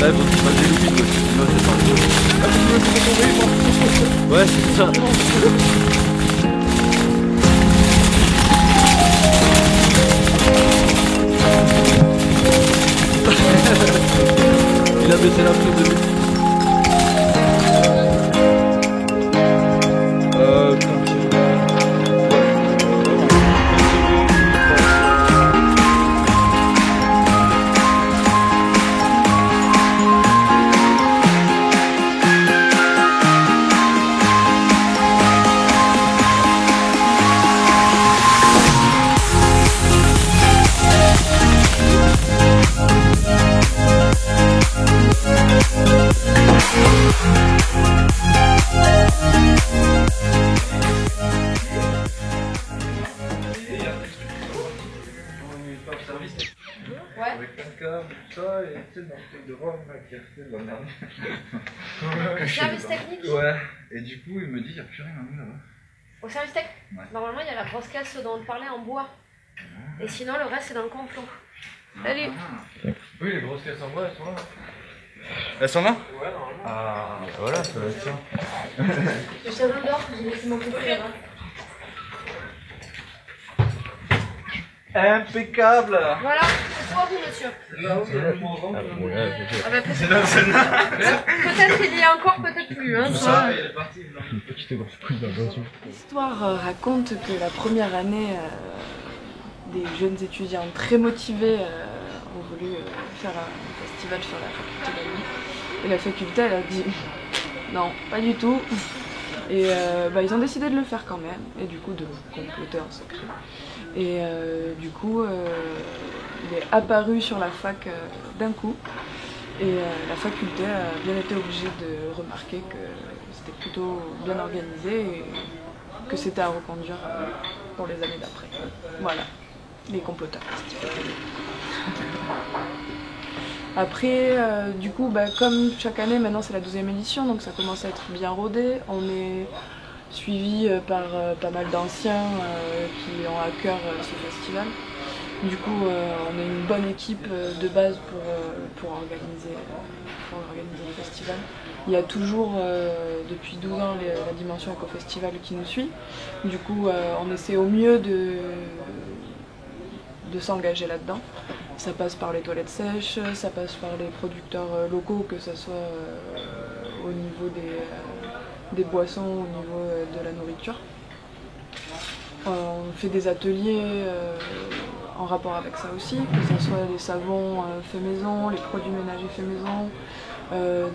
Ouais, faut qu'il fasse des limites aussi, sinon c'est pas drôle. Ah, tu veux que tomber, Ouais, c'est ça. Il a baissé la prise de lui. Ouais. Avec un câble, tout ça, et tu sais, dans le truc de Rome, là, qui a fait de la merde. Service technique. Ouais, et du coup, il me dit, il n'y a plus rien à nous là-bas. Au service tech. Ouais. Normalement, il y a la grosse caisse dont on parlait en bois. Et sinon, le reste, c'est dans le complot. Salut. Oui, les grosses caisses en bois, elles sont là. Elles sont là? Ouais, normalement. Ah, voilà, ça va être ça. Le tableau d'or, j'ai laissé mon coupé là-bas. Impeccable! Voilà, c'est pour vous, monsieur. Ah bah, peut-être il y a encore, peut-être plus. Hein, Ça, il est parti. Une petite grosse couille dans le L'histoire raconte que la première année, des jeunes étudiants très motivés ont voulu faire un festival sur la faculté d'Albi. Et la faculté, elle a dit non, pas du tout. Et ils ont décidé de le faire quand même, et du coup de comploter en secret. Et du coup, il est apparu sur la fac d'un coup, et la faculté a bien été obligée de remarquer que c'était plutôt bien organisé et que c'était à reconduire pour les années d'après. Voilà, les comploteurs. Après, du coup, comme chaque année, maintenant c'est la 12e édition, donc ça commence à être bien rodé. On est suivi par pas mal d'anciens qui ont à cœur ce festival. Du coup, on est une bonne équipe de base pour organiser le festival. Il y a toujours, depuis 12 ans, la dimension éco-festival qui nous suit. Du coup, on essaie au mieux de s'engager là-dedans. Ça passe par les toilettes sèches, ça passe par les producteurs locaux, que ce soit au niveau des boissons, au niveau de la nourriture. On fait des ateliers en rapport avec ça aussi, que ce soit les savons faits maison, les produits ménagers faits maison,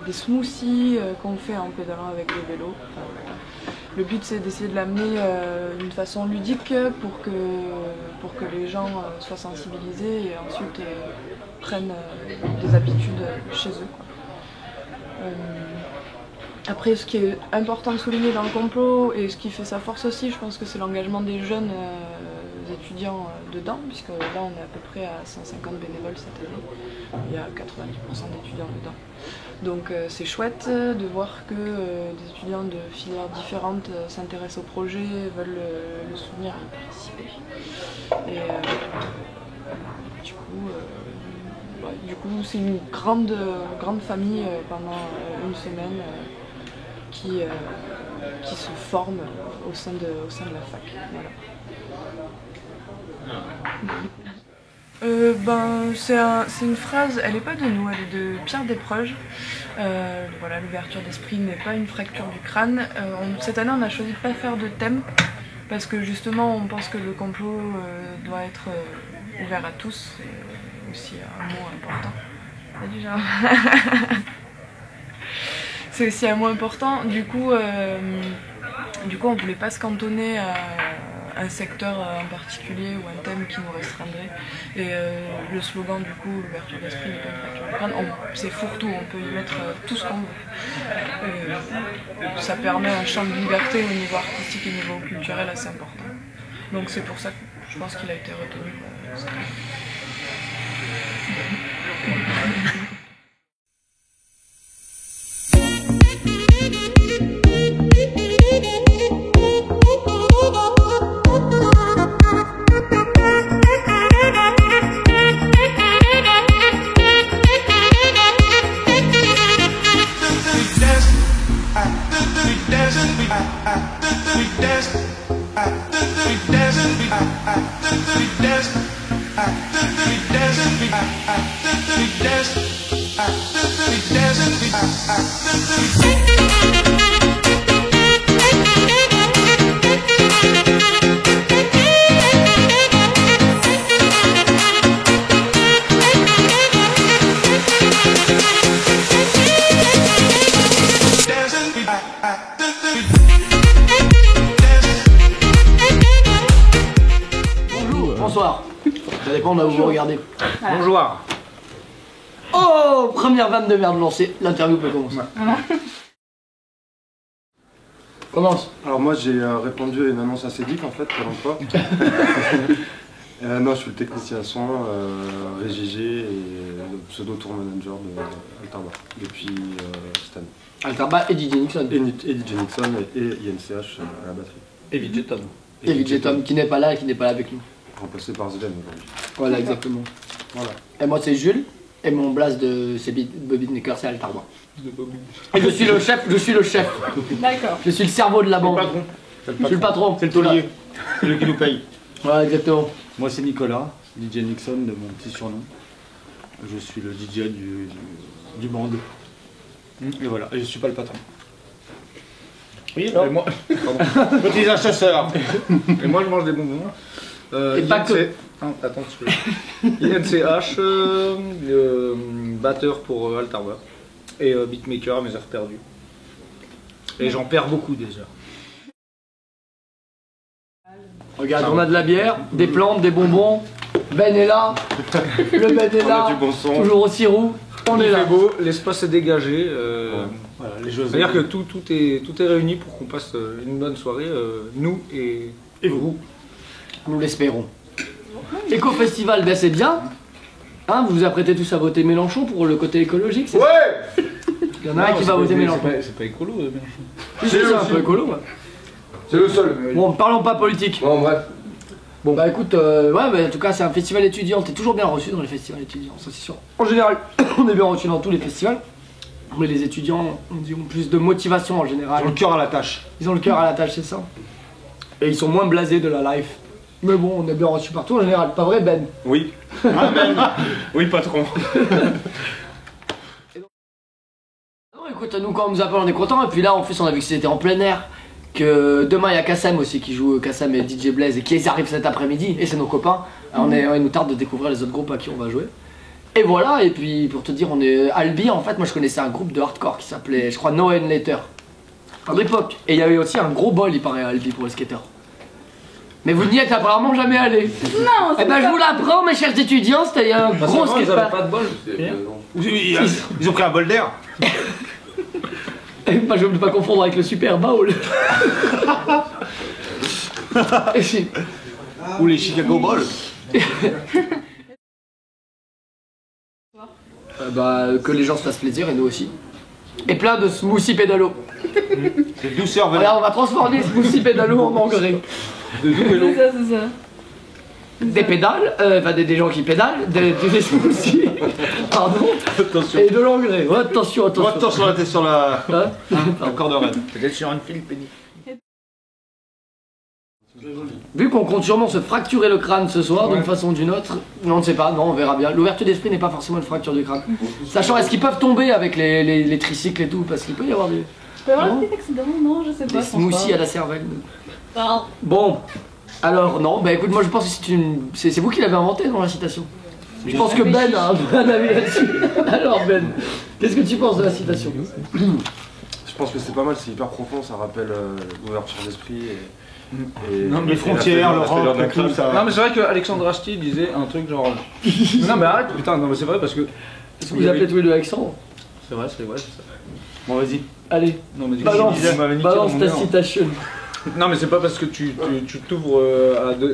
des smoothies qu'on fait en pédalant avec des vélos. Enfin, voilà. Le but c'est d'essayer de l'amener d'une façon ludique pour que les gens soient sensibilisés et ensuite prennent des habitudes chez eux, quoi. Après, ce qui est important de souligner dans le complot et ce qui fait sa force aussi, je pense que c'est l'engagement des jeunes étudiants dedans, puisque là on est à peu près à 150 bénévoles cette année, il y a 90% d'étudiants dedans. Donc c'est chouette de voir que des étudiants de filières différentes s'intéressent au projet, veulent le soutenir et y participer. Et du coup c'est une grande famille pendant une semaine qui se forme au sein de la fac. Voilà. C'est une phrase, elle n'est pas de nous, elle est de Pierre Desproges. Voilà, l'ouverture d'esprit n'est pas une fracture du crâne. Cette année, on a choisi de ne pas faire de thème parce que justement, on pense que le complot doit être ouvert à tous. C'est aussi un mot important. Salut Jean. C'est aussi un mot important. Du coup, on voulait pas se cantonner à un secteur en particulier ou un thème qui nous restreindrait. Et le slogan du coup, l'ouverture d'esprit n'est pas une fracture du crâne, c'est fourre-tout, on peut y mettre tout ce qu'on veut. Ça permet un champ de liberté au niveau artistique et au niveau culturel assez important. Donc c'est pour ça que je pense qu'il a été retenu. on a vous regarder. Voilà. Bonjour. Oh, première vanne de merde lancée. L'interview peut commencer. Voilà. Commence. Alors moi j'ai répondu à une annonce assez deep en fait, pour l'emploi. Non, je suis le technicien son, Régigé et pseudo tour manager de Altarba depuis cette année. Altarba et DJ Nixon. Et DJ Nixon et INCH à la batterie. Et Vijay Tom. Et DJ Tom qui n'est pas là et qui n'est pas là avec nous. Remplacé par Zven aujourd'hui. Voilà, exactement. Voilà. Et moi c'est Jules. Et mon blast de Bobby Maker c'est Altarba. Et je suis le chef, D'accord. Je suis le cerveau de la bande. Je suis le patron. C'est le taulier. C'est lui qui nous paye. Voilà, exactement. Moi c'est Nicolas, DJ Nixon de mon petit surnom. Je suis le DJ du monde. Et voilà, et je suis pas le patron. Oui, et moi... Pardon. Petit chasseur. Et moi je mange des bonbons. Et pas que. Non, attends, INCH, batteur pour Altarba. Et beatmaker à mes heures perdues. Et j'en perds beaucoup déjà. Regarde, on a de la bière, des plantes, des bonbons. Ben est là. Le Ben est On là. a du bon son. Toujours aussi roux. On est Il là. fait beau, l'espace est dégagé. Voilà, les jeux. C'est-à-dire que tout est réuni pour qu'on passe une bonne soirée, nous et vous. Nous l'espérons. Éco-festival, ben c'est bien. Hein, vous vous apprêtez tous à voter Mélenchon pour le côté écologique, c'est ça? Ouais. Il y en a un qui va voter Mélenchon. C'est pas écolo, bien sûr. C'est un peu écolo, ouais. C'est le seul. Bon, parlons pas politique. Bon, bref. Bon bah écoute, ouais, bah, en tout cas c'est un festival étudiant, t'es toujours bien reçu dans les festivals étudiants, ça c'est sûr. En général, on est bien reçu dans tous les festivals, mais les étudiants ont plus de motivation en général. Ils ont le cœur à la tâche. Ils ont le cœur à la tâche, c'est ça. Et ils sont moins blasés de la life. Mais bon, on est bien reçu partout en général, pas vrai Ben? Oui. Amen. Oui, patron. Non écoute, nous quand on nous appelle on est content, et puis là en plus on a vu que c'était en plein air. Que demain il y a Kassem aussi qui joue, Kassem et DJ Blaze, et qui arrivent cet après-midi, et c'est nos copains. Alors, il nous tarde de découvrir les autres groupes à qui on va jouer. Et voilà, et puis pour te dire, on est Albi, en fait, moi je connaissais un groupe de hardcore qui s'appelait, je crois, No and Later. À l'époque. Et il y avait aussi un gros bol, il paraît, à Albi pour les skateurs. Mais vous n'y êtes apparemment jamais allé. Non, Eh ben je vous l'apprends, mes chers étudiants, c'était un gros skatepark. pas de bol. Ils ont pris un bol d'air. Bah, je ne veux pas confondre avec le Super Bowl. Ou les Chicago Balls. Bah, que les gens se fassent plaisir et nous aussi. Et plein de smoothie pédalo. C'est douceur venant. Alors on va transformer smoothie pédalo en engrais. c'est ça, c'est ça. Des pédales, enfin des gens qui pédalent, des smoothies, pardon, Attention. et de l'engrais. Ouais, attention, attention. Attention, là t'es sur la Hein corde raide. Peut-être sur une file pénible. Vu qu'on compte sûrement se fracturer le crâne ce soir d'une façon ou d'une autre, on ne sait pas, non, on verra bien. L'ouverture d'esprit n'est pas forcément une fracture du crâne. Sachant, est-ce qu'ils peuvent tomber avec les tricycles et tout? Parce qu'il peut y avoir des Tu peux avoir un petit accident? Non, je sais pas. smoothies à la cervelle. Bon. Bon, alors non, bah écoute, moi je pense que c'est vous qui l'avez inventé dans la citation. Je pense que Ben a un avis là-dessus. Alors Ben, qu'est-ce que tu penses de la citation? Je pense que c'est pas mal, c'est hyper profond, ça rappelle l'ouverture d'esprit et Non, les frontières, l'Europe, tout ça. Non mais c'est vrai que Alexandre Astier disait un truc genre... non mais arrête, putain, non mais c'est vrai parce que... Est-ce que vous appelez tous les deux Alexandre? C'est vrai, c'est ça. Bon, vas-y. Allez, Non mais balance, il m'avait niqué balance dans mon ta heure. citation. Non mais c'est pas parce que tu t'ouvres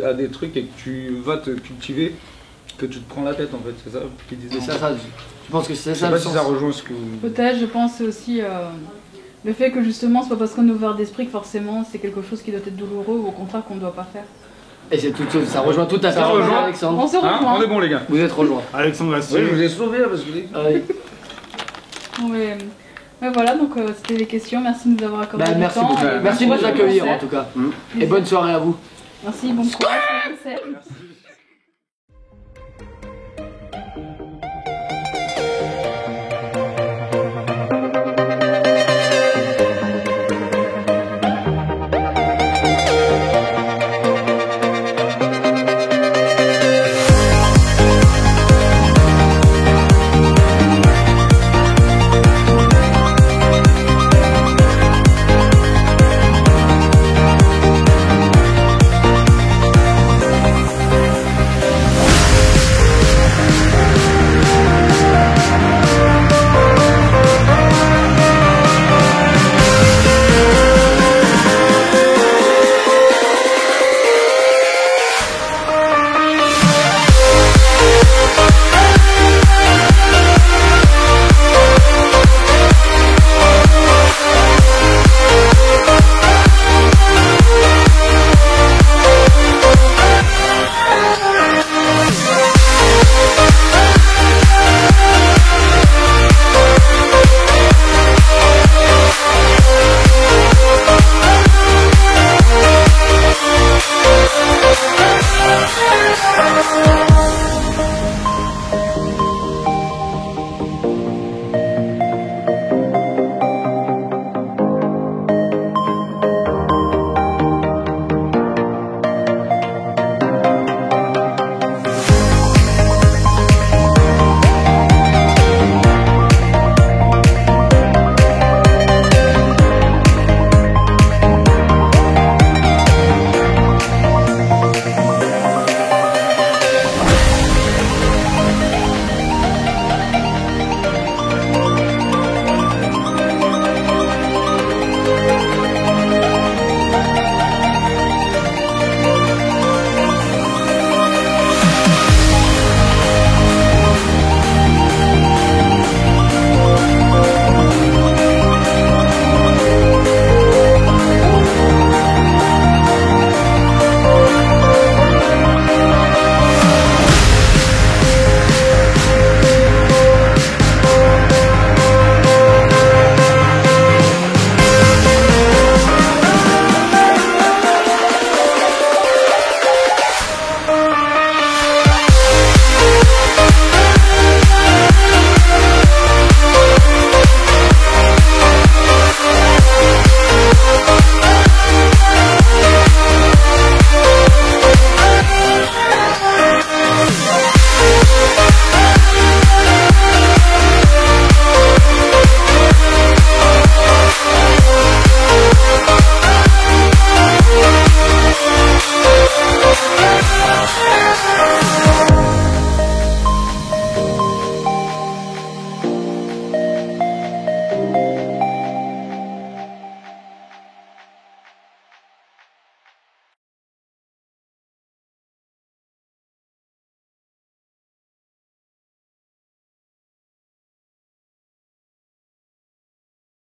à des trucs et que tu vas te cultiver que tu te prends la tête en fait, c'est ça qu'il disait. C'est ça, je pense que c'est Je ça sais le pas si sens. ça rejoint ce que vous... Peut-être, je pense aussi le fait que justement, c'est pas parce qu'on est ouvert d'esprit que forcément c'est quelque chose qui doit être douloureux ou au contraire qu'on ne doit pas faire. Et c'est tout, ça rejoint tout à fait Ça rejoint. Alexandre. On se Hein, rejoint. on est bon les gars. Vous êtes rejoints. Alexandre Oui, Astier. je vous ai sauvé là parce que... Allez. Ouais, voilà, donc c'était les questions. Merci de nous avoir accordé Bah, du merci temps. beaucoup. Et Merci de bon nous courage accueillir pour le en tout cas. concert. Et bonne soirée à vous. Merci, bon courage pour le concert. Merci.